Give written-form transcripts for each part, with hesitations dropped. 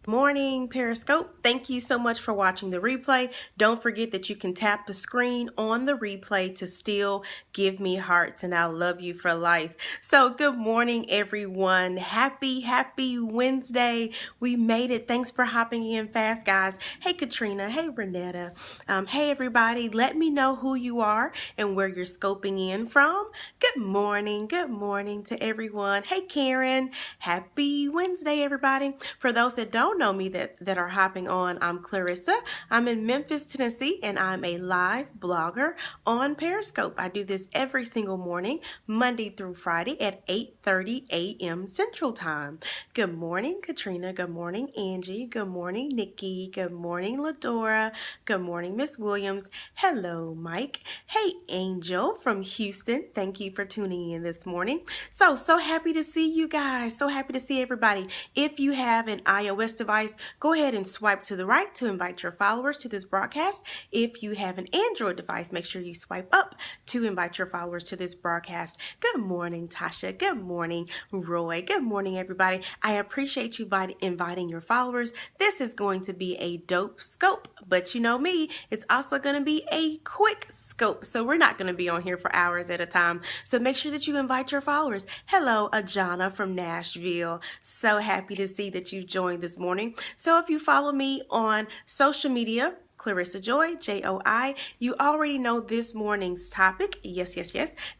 Morning, Periscope. Thank you so much for watching the replay. Don't forget that you can tap the screen on the replay to still give me hearts, and I'll love you for life. So good morning, everyone. Happy Wednesday. We made it. Thanks for hopping in fast, guys. Hey, Katrina. Hey, Renetta. Hey, everybody. Let me know who you are and where you're scoping in from. Good morning. Good morning to everyone. Hey, Karen. Happy Wednesday, everybody. For those that don't know me that are hopping on, I'm Clarissa. I'm in Memphis, Tennessee, and I'm a live blogger on Periscope. I do this every single morning, Monday through Friday at 8:30 a.m. Central Time. Good morning, Katrina. Good morning, Angie. Good morning, Nikki. Good morning, Ladora. Good morning, Miss Williams. Hello, Mike. Hey, Angel from Houston. Thank you for tuning in this morning. So happy to see you guys. So happy to see everybody. If you have an iOS device, go ahead and swipe to the right to invite your followers to this broadcast. If you have an Android device, make sure you swipe up to invite your followers to this broadcast. Good morning, Tasha. Good morning, Roy. Good morning, everybody. I appreciate you inviting your followers. This is going to be a dope scope, but you know me, it's also going to be a quick scope. So we're not going to be on here for hours at a time. So make sure that you invite your followers. Hello, Ajana from Nashville. So happy to see that you joined this morning. So if you follow me on social media, Clarissa Joy, J-O-I. You already know this morning's topic. Yes.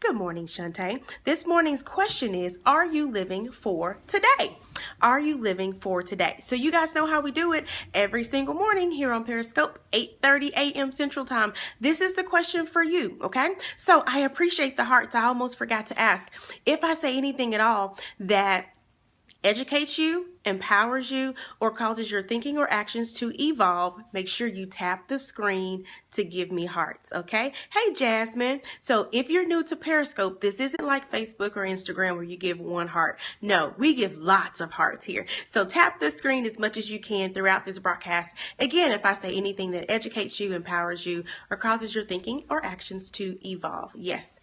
Good morning, Shantae. This morning's question is, are you living for today? Are you living for today? So you guys know how we do it every single morning here on Periscope, 8:30 a.m. Central Time. This is the question for you, okay? So I appreciate the hearts. I almost forgot to ask. If I say anything at all that educates you, empowers you, or causes your thinking or actions to evolve, make sure you tap the screen to give me hearts, okay? Hey, Jasmine. So if you're new to Periscope, this isn't like Facebook or Instagram where you give one heart. No, we give lots of hearts here. So tap the screen as much as you can throughout this broadcast. Again, if I say anything that educates you, empowers you, or causes your thinking or actions to evolve. Yes.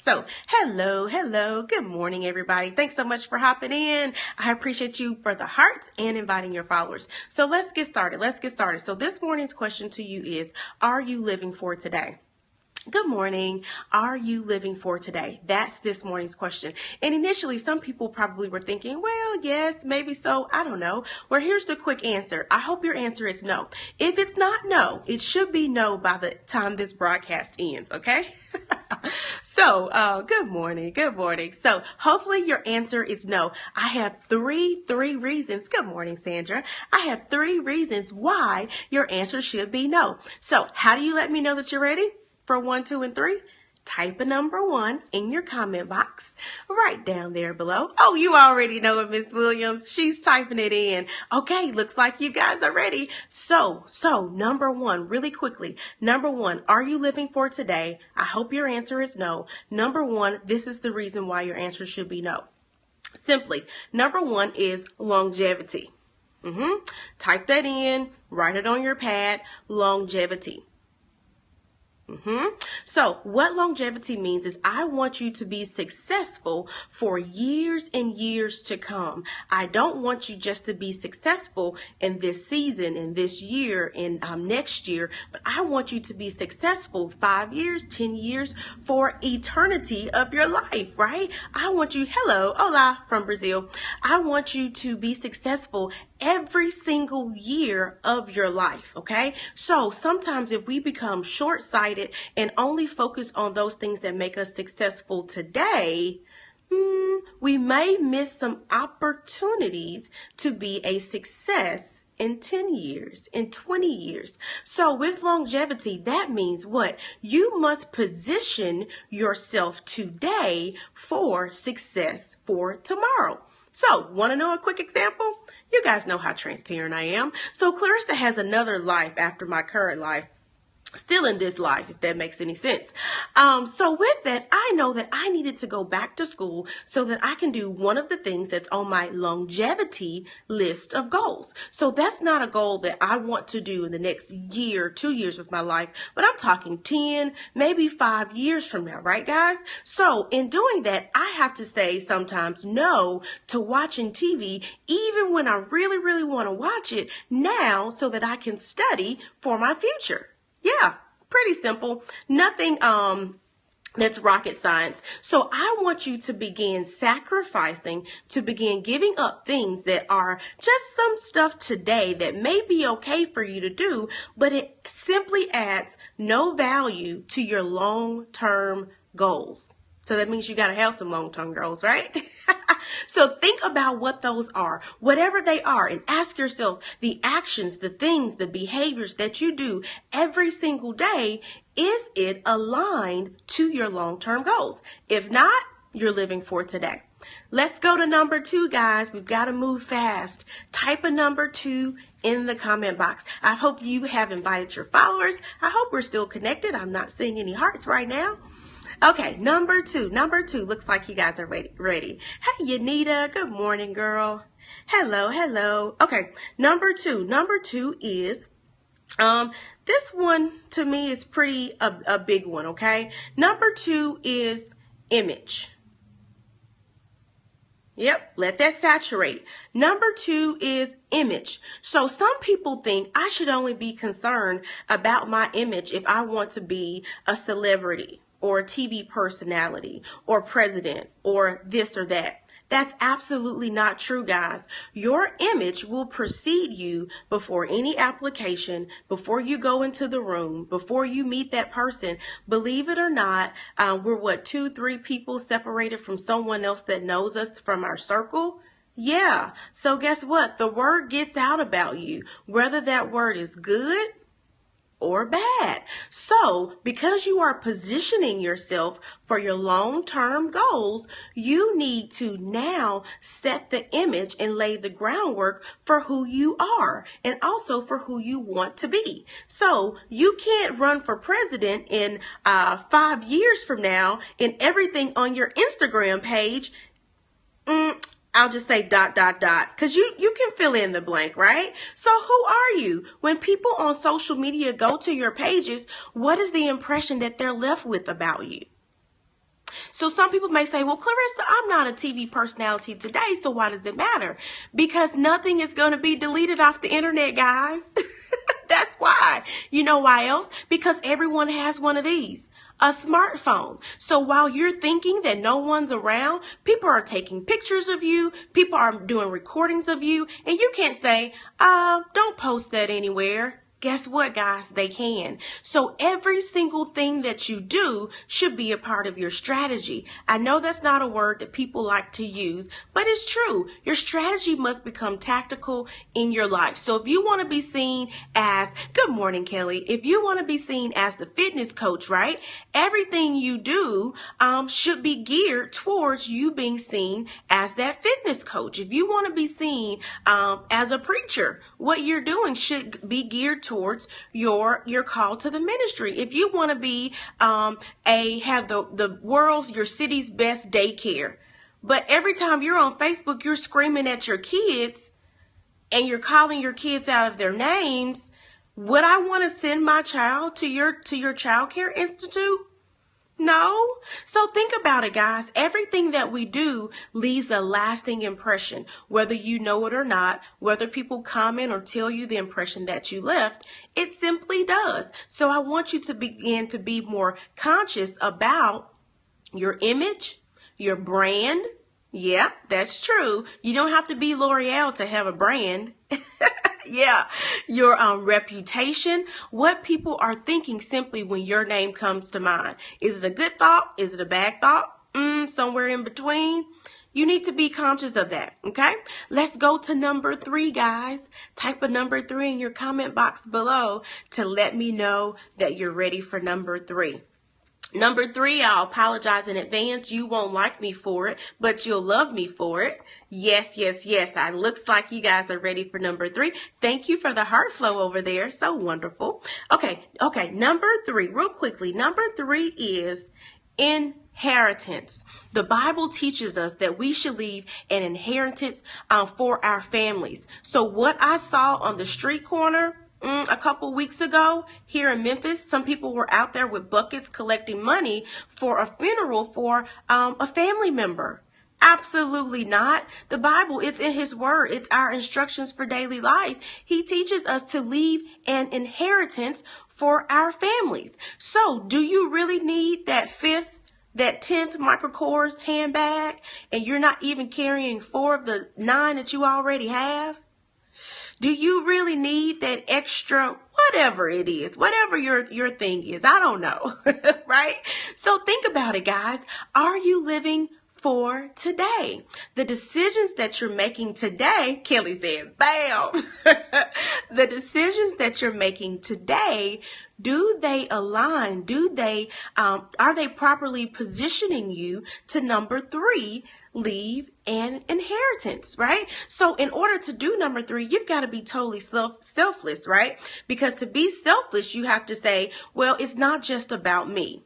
So hello. Good morning, everybody. Thanks so much for hopping in. I appreciate you for the hearts and inviting your followers. So let's get started. So this morning's question to you is, are you living for today? Good morning. Are you living for today? That's this morning's question. And initially, some people probably were thinking, well, yes, maybe so. I don't know. Well, here's the quick answer. I hope your answer is no. If it's not no, it should be no by the time this broadcast ends, okay? So, good morning. So, hopefully your answer is no. I have three reasons. Good morning, Sandra. I have 3 reasons why your answer should be no. So, how do you let me know that you're ready for 1, 2, and 3? Type a number 1 in your comment box right down there below. Oh, you already know it, Miss Williams. She's typing it in. Okay, looks like you guys are ready. So number 1, really quickly. Number 1, are you living for today? I hope your answer is no. Number 1, this is the reason why your answer should be no. Simply, number 1 is longevity. Type that in, write it on your pad, longevity. So what longevity means is I want you to be successful for years and years to come. I don't want you just to be successful in this season, in this year, in next year, but I want you to be successful 5 years, 10 years, for eternity of your life, right? I want you, hello, hola from Brazil. I want you to be successful every single year of your life, okay? So sometimes if we become short-sighted and only focus on those things that make us successful today, we may miss some opportunities to be a success in 10 years, in 20 years. So with longevity, that means what? You must position yourself today for success for tomorrow. So, want to know a quick example? You guys know how transparent I am. So Clarissa has another life after my current life. still in this life, if that makes any sense. So with that, I know that I needed to go back to school so that I can do one of the things that's on my longevity list of goals. So that's not a goal that I want to do in the next year, 2 years of my life, but I'm talking 10, maybe 5 years from now, right guys? So in doing that, I have to say sometimes no to watching TV, even when I really, really want to watch it now so that I can study for my future. Yeah, pretty simple. Nothing that's rocket science. So I want you to begin sacrificing, to begin giving up things that are just some stuff today that may be okay for you to do, but it simply adds no value to your long-term goals. So that means you got to have some long-term goals, right? So think about what those are, whatever they are, and ask yourself the actions, the things, the behaviors that you do every single day, is it aligned to your long-term goals? If not, you're living for today. Let's go to number 2, guys. We've got to move fast. Type a number 2 in the comment box. I hope you have invited your followers. I hope we're still connected. I'm not seeing any hearts right now. Okay, number 2. Number 2 looks like you guys are ready. Hey, Yanita. Good morning, girl. Hello, hello. Okay, number 2. Number 2 is, this one to me is pretty a big one, okay? Number 2 is image. Yep, let that saturate. Number 2 is image. So some people think I should only be concerned about my image if I want to be a celebrity or a TV personality or president or this or that. That's absolutely not true, guys. Your image will precede you before any application, before you go into the room, before you meet that person. Believe it or not, we're 2, 3 people separated from someone else that knows us from our circle. Yeah. So guess what? The word gets out about you, whether that word is good or bad. So because you are positioning yourself for your long-term goals, you need to now set the image and lay the groundwork for who you are and also for who you want to be. So you can't run for president in 5 years from now and everything on your Instagram page, I'll just say ... because you can fill in the blank, right? So who are you? When people on social media go to your pages, what is the impression that they're left with about you? So some people may say, well, Clarissa, I'm not a TV personality today, so why does it matter? Because nothing is going to be deleted off the internet, guys. That's why. You know why else? Because everyone has one of these. A smartphone. So while you're thinking that no one's around, people are taking pictures of you, people are doing recordings of you, and you can't say, don't post that anywhere. Guess what, guys? They can. So every single thing that you do should be a part of your strategy. I know that's not a word that people like to use, but it's true. Your strategy must become tactical in your life. So if you want to be seen as, good morning, Kelly, if you want to be seen as the fitness coach, right? Everything you do should be geared towards you being seen as that fitness coach. If you want to be seen as a preacher, what you're doing should be geared towards your call to the ministry. If you want to be have your city's best daycare, but every time you're on Facebook, you're screaming at your kids and you're calling your kids out of their names, would I want to send my child to your child care institute? No. So think about it, guys. Everything that we do leaves a lasting impression, whether you know it or not, whether people comment or tell you the impression that you left, it simply does. So I want you to begin to be more conscious about your image, your brand. Yeah, that's true. You don't have to be L'Oreal to have a brand. Yeah, your reputation, what people are thinking simply when your name comes to mind. Is it a good thought? Is it a bad thought? Somewhere in between. You need to be conscious of that, okay? Let's go to number 3, guys. Type a number 3 in your comment box below to let me know that you're ready for number 3. Number 3, I'll apologize in advance. You won't like me for it, but you'll love me for it. Yes, yes, yes. It looks like you guys are ready for number 3. Thank you for the heart flow over there. So wonderful. Okay. Number 3, real quickly. Number 3 is inheritance. The Bible teaches us that we should leave an inheritance for our families. So what I saw on the street corner a couple weeks ago here in Memphis, some people were out there with buckets collecting money for a funeral for a family member. Absolutely not. The Bible is in his word. It's our instructions for daily life. He teaches us to leave an inheritance for our families. So do you really need that 10th Michael Kors handbag, and you're not even carrying 4 of the 9 that you already have? Do you really need that extra, whatever it is, whatever your thing is? I don't know, right? So think about it, guys. Are you living for today? The decisions that you're making today, Kelly said, bam. The decisions that you're making today, do they align? Are they properly positioning you to number 3, leave an inheritance, right? So in order to do number 3, you've got to be totally selfless, right? Because to be selfless, you have to say, well, it's not just about me.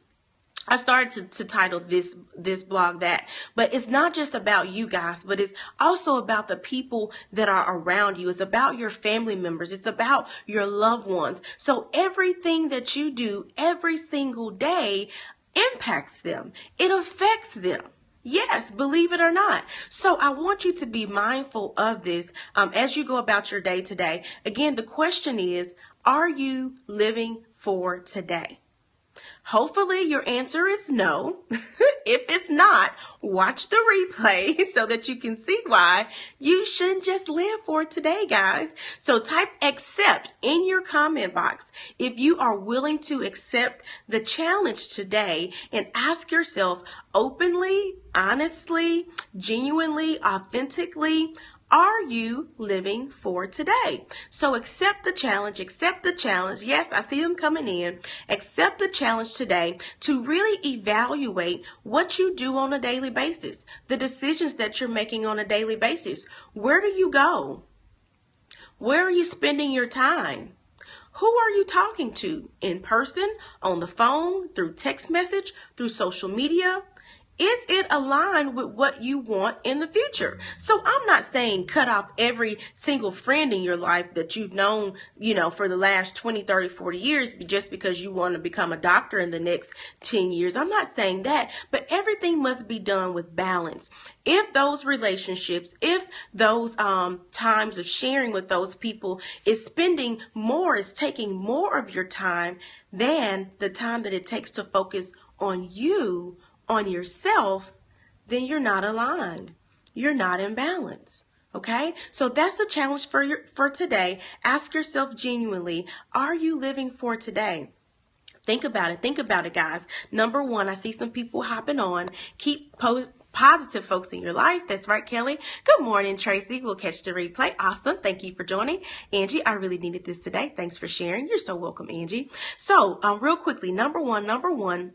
I started to title this blog that, but it's not just about you guys, but it's also about the people that are around you. It's about your family members. It's about your loved ones. So everything that you do every single day impacts them. It affects them. Yes, believe it or not. So I want you to be mindful of this as you go about your day today. Again, the question is, are you living for today? Hopefully your answer is no. If it's not, watch the replay so that you can see why you shouldn't just live for today, guys. So type accept in your comment box if you are willing to accept the challenge today, and ask yourself openly, honestly, genuinely, authentically, are you living for today? So accept the challenge. Yes, I see them coming in. Accept the challenge today to really evaluate what you do on a daily basis, the decisions that you're making on a daily basis. Where do you go? Where are you spending your time? Who are you talking to? In person, on the phone, through text message, through social media? Is it aligned with what you want in the future? So I'm not saying cut off every single friend in your life that you've known, for the last 20, 30, 40 years just because you want to become a doctor in the next 10 years. I'm not saying that, but everything must be done with balance. If those relationships, if those times of sharing with those people is taking more of your time than the time that it takes to focus on you, on yourself, then you're not aligned. You're not in balance. Okay? So that's the challenge for today. Ask yourself genuinely, are you living for today? Think about it, guys. Number 1, I see some people hopping on. Keep positive folks in your life. That's right, Kelly. Good morning, Tracy. We'll catch the replay. Awesome. Thank you for joining. Angie, I really needed this today. Thanks for sharing. You're so welcome, Angie. So real quickly, number one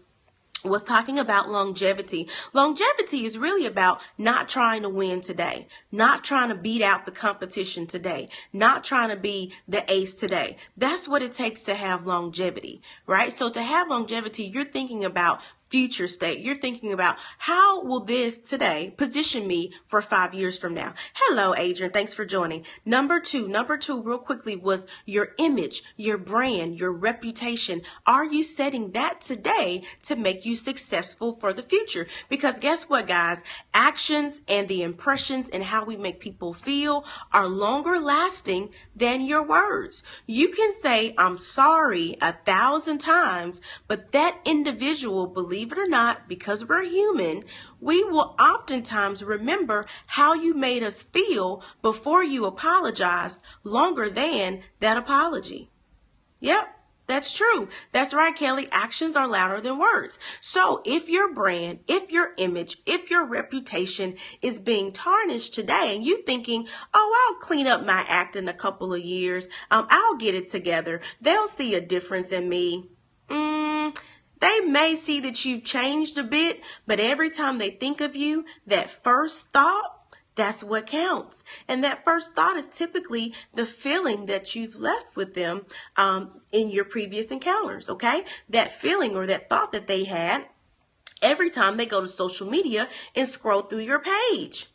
was talking about longevity. Longevity is really about not trying to win today, not trying to beat out the competition today, not trying to be the ace today. That's what it takes to have longevity, right? So to have longevity, you're thinking about future state. You're thinking about how will this today position me for 5 years from now. Hello, Adrian. Thanks for joining. Number two, real quickly, was your image, your brand, your reputation. Are you setting that today to make you successful for the future? Because guess what, guys? Actions and the impressions and how we make people feel are longer lasting than your words. You can say, I'm sorry 1,000 times, but that individual, believe it or not, because we're human, we will oftentimes remember how you made us feel before you apologized longer than that apology. Yep, that's true. That's right, Kelly. Actions are louder than words. So if your brand, if your image, if your reputation is being tarnished today and you thinking, oh, I'll clean up my act in a couple of years, I'll get it together, they'll see a difference in me. They may see that you've changed a bit, but every time they think of you, that first thought, that's what counts. And that first thought is typically the feeling that you've left with them in your previous encounters, okay? That feeling or that thought that they had every time they go to social media and scroll through your page.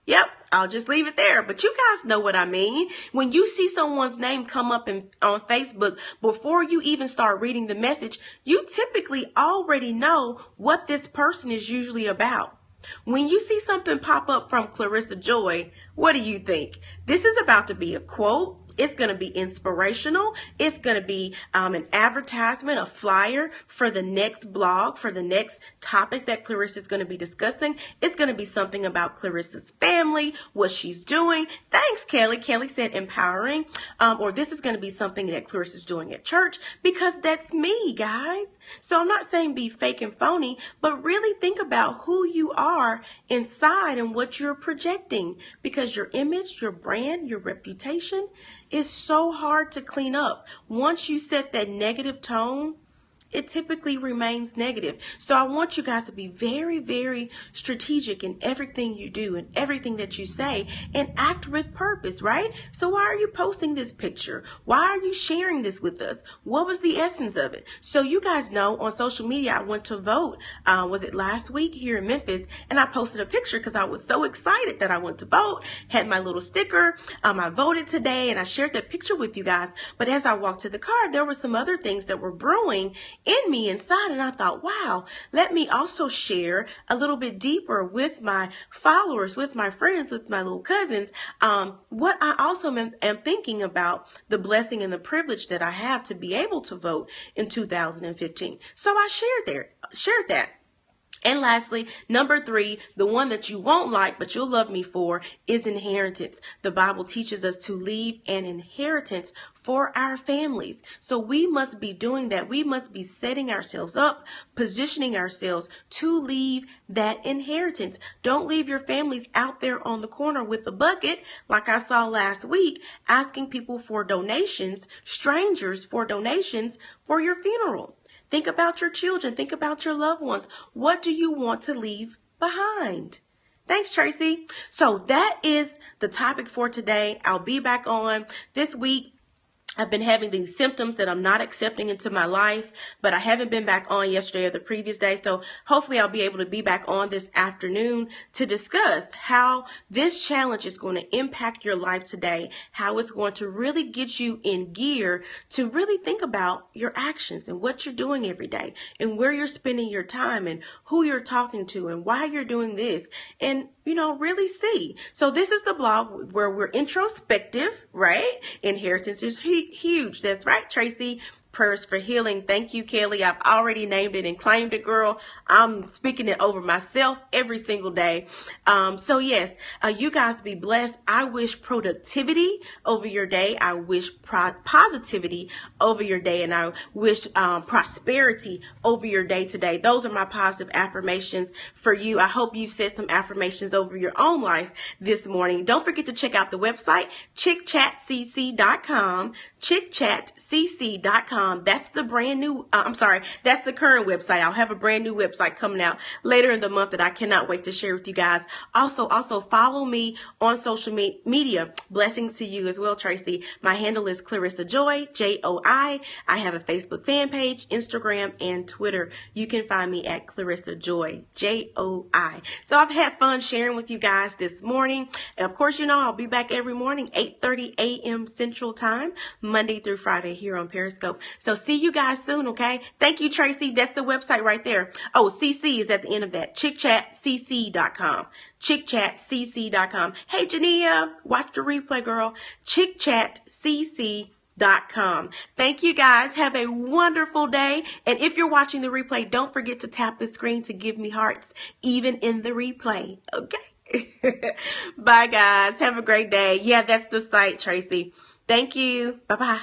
Yep, I'll just leave it there. But you guys know what I mean. When you see someone's name come up on Facebook, before you even start reading the message, you typically already know what this person is usually about. When you see something pop up from Clarissa Joy, what do you think? This is about to be a quote. It's going to be inspirational. It's going to be an advertisement, a flyer for the next blog, for the next topic that Clarissa is going to be discussing. It's going to be something about Clarissa's family, what she's doing. Thanks, Kelly. Kelly said empowering. Or this is going to be something that Clarissa's doing at church, because that's me, guys. So I'm not saying be fake and phony, but really think about who you are inside and what you're projecting, because your image, your brand, your reputation is so hard to clean up. Once you set that negative tone, it typically remains negative. So I want you guys to be very, very strategic in everything you do and everything that you say, and act with purpose, right? So why are you posting this picture? Why are you sharing this with us? What was the essence of it? So you guys know on social media, I went to vote. Was it last week here in Memphis? And I posted a picture because I was so excited that I went to vote, had my little sticker. I voted today and I shared that picture with you guys. But as I walked to the car, there were some other things that were brewing in me inside, and I thought, wow, let me also share a little bit deeper with my followers, with my friends, with my little cousins, what I also am thinking about, the blessing and the privilege that I have to be able to vote in 2015. So I shared that. And lastly, number 3, the one that you won't like, but you'll love me for, is inheritance. The Bible teaches us to leave an inheritance for our families. So we must be doing that. We must be setting ourselves up, positioning ourselves to leave that inheritance. Don't leave your families out there on the corner with a bucket, like I saw last week, asking people for donations, strangers for donations for your funeral. Think about your children. Think about your loved ones. What do you want to leave behind? Thanks, Tracy. So that is the topic for today. I'll be back on this week. I've been having these symptoms that I'm not accepting into my life, but I haven't been back on yesterday or the previous day. So hopefully I'll be able to be back on this afternoon to discuss how this challenge is going to impact your life today, how it's going to really get you in gear to really think about your actions and what you're doing every day and where you're spending your time and who you're talking to and why you're doing this, and really see. So this is the blog where we're introspective, right? Inheritance is huge. That's right, Tracy. Prayers for healing. Thank you, Kelly. I've already named it and claimed it, girl. I'm speaking it over myself every single day. So yes, you guys be blessed. I wish productivity over your day. I wish positivity over your day. And I wish prosperity over your day today. Those are my positive affirmations for you. I hope you've said some affirmations over your own life this morning. Don't forget to check out the website, chickchatcc.com, chickchatcc.com. That's the brand new, that's the current website. I'll have a brand new website coming out later in the month that I cannot wait to share with you guys. Also follow me on social media. Blessings to you as well, Tracy. My handle is Clarissa Joy, Joy. I have a Facebook fan page, Instagram, and Twitter. You can find me at Clarissa Joy, Joy. So I've had fun sharing with you guys this morning. And of course, I'll be back every morning, 8:30 a.m. Central Time, Monday through Friday here on Periscope. So see you guys soon, okay? Thank you, Tracy. That's the website right there. Oh, CC is at the end of that. chickchatcc.com. chickchatcc.com. Hey, Jania, watch the replay, girl. chickchatcc.com. Thank you guys. Have a wonderful day. And if you're watching the replay, don't forget to tap the screen to give me hearts, even in the replay. Okay? Bye, guys. Have a great day. Yeah, that's the site, Tracy. Thank you. Bye-bye.